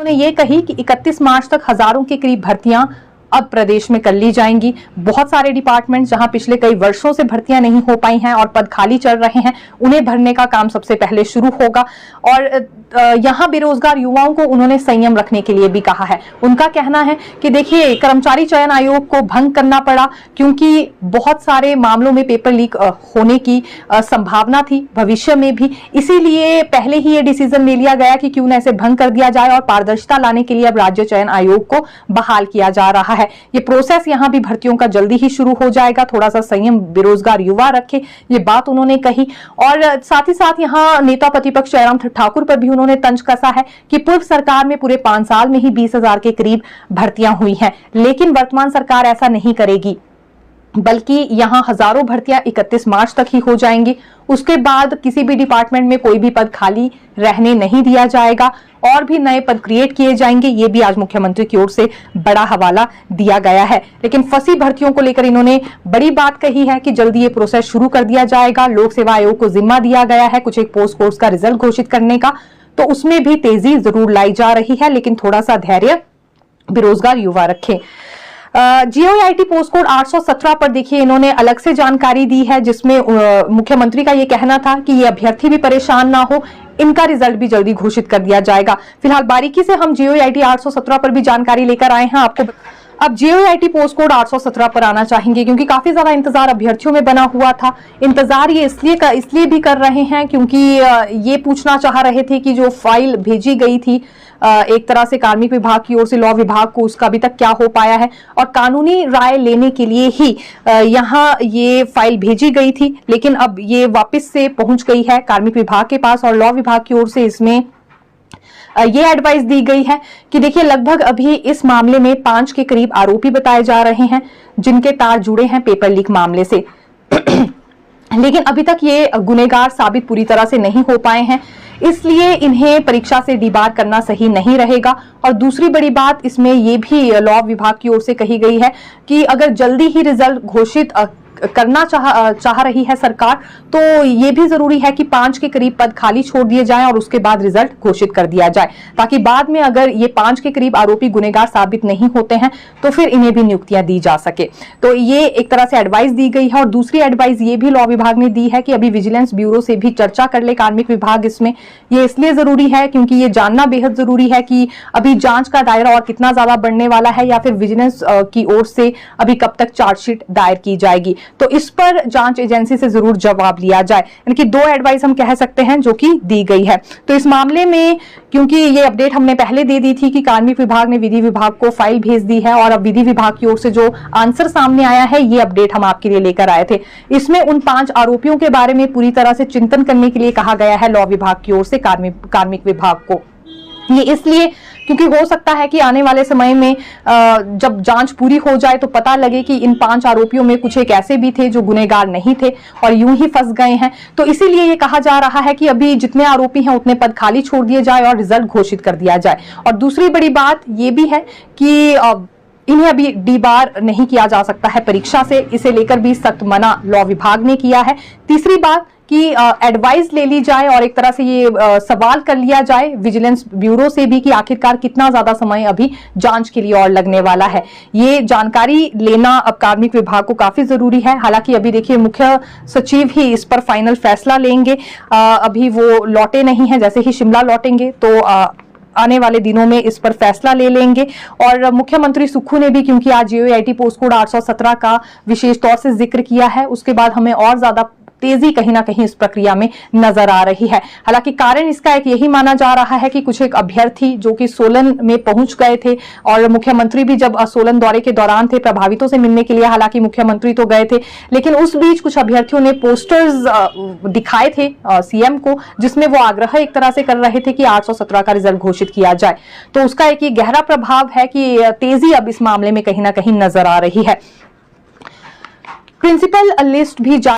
उन्होंने ये कही कि 31 मार्च तक हजारों के करीब भर्तियां अब प्रदेश में कर ली जाएंगी। बहुत सारे डिपार्टमेंट जहां पिछले कई वर्षों से भर्तियां नहीं हो पाई हैं और पद खाली चल रहे हैं, उन्हें भरने का काम सबसे पहले शुरू होगा। और यहां बेरोजगार युवाओं को उन्होंने संयम रखने के लिए भी कहा है। उनका कहना है कि देखिए, कर्मचारी चयन आयोग को भंग करना पड़ा क्योंकि बहुत सारे मामलों में पेपर लीक होने की संभावना थी भविष्य में भी, इसीलिए पहले ही ये डिसीजन ले लिया गया कि क्यों न इसे भंग कर दिया जाए और पारदर्शिता लाने के लिए अब राज्य चयन आयोग को बहाल किया जा रहा है। ये प्रोसेस यहां भी भर्तियों का जल्दी ही शुरू हो जाएगा। थोड़ा सा संयम बेरोजगार युवा रखे, ये बात उन्होंने कही। और साथ ही साथ यहां नेता प्रतिपक्ष जयराम ठाकुर पर भी उन्होंने तंज कसा है कि पूर्व सरकार में पूरे 5 साल में ही 20,000 के करीब भर्तियां हुई हैं, लेकिन वर्तमान सरकार ऐसा नहीं करेगी, बल्कि यहां हजारों भर्तियां 31 मार्च तक ही हो जाएंगी। उसके बाद किसी भी डिपार्टमेंट में कोई भी पद खाली रहने नहीं दिया जाएगा और भी नए पद क्रिएट किए जाएंगे। ये भी आज मुख्यमंत्री की ओर से बड़ा हवाला दिया गया है। लेकिन फंसी भर्तियों को लेकर इन्होंने बड़ी बात कही है कि जल्दी ये प्रोसेस शुरू कर दिया जाएगा। लोक सेवा आयोग को जिम्मा दिया गया है कुछ एक पोस्ट कोर्स का रिजल्ट घोषित करने का, तो उसमें भी तेजी जरूर लाई जा रही है, लेकिन थोड़ा सा धैर्य बेरोजगार युवा रखें। जीओआईटी पोस्ट कोड 817 पर देखिए इन्होंने अलग से जानकारी दी है, जिसमें मुख्यमंत्री का ये कहना था कि ये अभ्यर्थी भी परेशान ना हो, इनका रिजल्ट भी जल्दी घोषित कर दिया जाएगा। फिलहाल बारीकी से हम जीओआईटी 817 पर भी जानकारी लेकर आए हैं आपको। अब जीओआईटी पोस्ट कोड 817 पर आना चाहेंगे क्योंकि काफी ज्यादा इंतजार अभ्यर्थियों में बना हुआ था। इंतजार ये इसलिए भी कर रहे हैं क्योंकि ये पूछना चाह रहे थे कि जो फाइल भेजी गई थी एक तरह से कार्मिक विभाग की ओर से लॉ विभाग को, उसका अभी तक क्या हो पाया है, और कानूनी राय लेने के लिए ही यहाँ ये फाइल भेजी गई थी, लेकिन अब ये वापस से पहुंच गई है कार्मिक विभाग के पास और लॉ विभाग की ओर से इसमें ये एडवाइस दी गई है कि देखिए लगभग अभी इस मामले में 5 के करीब आरोपी बताए जा रहे हैं जिनके तार जुड़े हैं पेपर लीक मामले से लेकिन अभी तक ये गुनहगार साबित पूरी तरह से नहीं हो पाए हैं, इसलिए इन्हें परीक्षा से डीबार करना सही नहीं रहेगा। और दूसरी बड़ी बात इसमें ये भी लॉ विभाग की ओर से कही गई है कि अगर जल्दी ही रिजल्ट घोषित करना चाह रही है सरकार, तो ये भी जरूरी है कि 5 के करीब पद खाली छोड़ दिए जाएं और उसके बाद रिजल्ट घोषित कर दिया जाए, ताकि बाद में अगर ये 5 के करीब आरोपी गुनहगार साबित नहीं होते हैं तो फिर इन्हें भी नियुक्तियां दी जा सके। तो ये एक तरह से एडवाइस दी गई है। और दूसरी एडवाइस ये भी लॉ विभाग ने दी है कि अभी विजिलेंस ब्यूरो से भी चर्चा कर ले कार्मिक विभाग इसमें। ये इसलिए जरूरी है क्योंकि ये जानना बेहद जरूरी है कि अभी जांच का दायरा और कितना ज्यादा बढ़ने वाला है, या फिर विजिलेंस की ओर से अभी कब तक चार्जशीट दायर की जाएगी, तो इस पर जांच एजेंसी से जरूर जवाब लिया जाए। यानी कि 2 एडवाइस हम कह सकते हैं जो कि दी गई है। तो इस मामले में क्योंकि ये अपडेट हमने पहले दे दी थी कि कार्मिक विभाग ने विधि विभाग को फाइल भेज दी है और अब विधि विभाग की ओर से जो आंसर सामने आया है, ये अपडेट हम आपके लिए लेकर आए थे। इसमें उन 5 आरोपियों के बारे में पूरी तरह से चिंतन करने के लिए कहा गया है लॉ विभाग की ओर से कार्मिक विभाग को। ये इसलिए क्योंकि हो सकता है कि आने वाले समय में जब जांच पूरी हो जाए तो पता लगे कि इन 5 आरोपियों में कुछ एक ऐसे भी थे जो गुनहगार नहीं थे और यूं ही फंस गए हैं। तो इसीलिए ये कहा जा रहा है कि अभी जितने आरोपी हैं उतने पद खाली छोड़ दिए जाए और रिजल्ट घोषित कर दिया जाए। और दूसरी बड़ी बात ये भी है कि इन्हें अभी डीबार नहीं किया जा सकता है परीक्षा से, इसे लेकर भी सख्त मना लॉ विभाग ने किया है। तीसरी बात कि एडवाइस ले ली जाए और एक तरह से ये सवाल कर लिया जाए विजिलेंस ब्यूरो से भी कि आखिरकार कितना ज्यादा समय अभी जांच के लिए और लगने वाला है। ये जानकारी लेना अब कार्मिक विभाग को काफी जरूरी है। हालांकि अभी देखिए मुख्य सचिव ही इस पर फाइनल फैसला लेंगे, अभी वो लौटे नहीं है, जैसे ही शिमला लौटेंगे तो आने वाले दिनों में इस पर फैसला ले लेंगे। और मुख्यमंत्री सुक्खू ने भी क्योंकि आज जीओआईटी पोस्ट कोड 817 का विशेष तौर से जिक्र किया है, उसके बाद हमें और ज्यादा तेजी कहीं ना कहीं इस प्रक्रिया में नजर आ रही है। हालांकि कारण इसका एक यही माना जा रहा है कि कुछ एक अभ्यर्थी जो कि सोलन में पहुंच गए थे और मुख्यमंत्री भी जब सोलन दौरे के दौरान थे प्रभावितों से मिलने के लिए, हालांकि मुख्यमंत्री तो गए थे, लेकिन उस बीच कुछ अभ्यर्थियों ने पोस्टर्स दिखाए थे सीएम को, जिसमें वो आग्रह एक तरह से कर रहे थे कि 817 का रिजल्ट घोषित किया जाए। तो उसका एक ये गहरा प्रभाव है कि तेजी अब इस मामले में कहीं ना कहीं नजर आ रही है। प्रिंसिपल लिस्ट भी